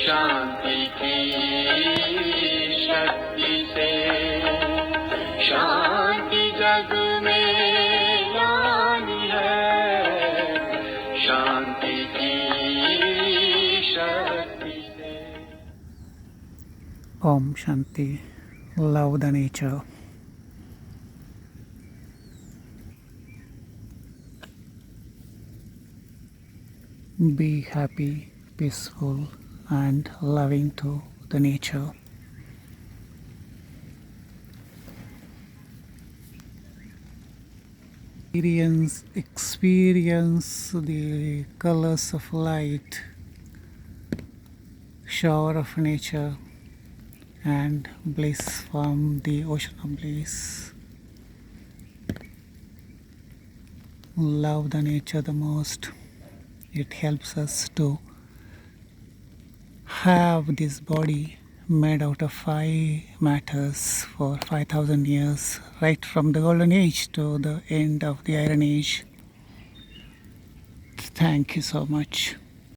शांति की शक्ति से शांति जग में लानी है, शांति की शक्ति से। Om Shanti. Love the nature. Be happy, peaceful, and loving to the nature. Experience the colors of light, shower of nature, and bliss from the ocean of bliss. Love the nature the most. It helps us to have this body made out of 5 matters for 5,000 years, right from the golden age to the end of the iron age. Thank you so much.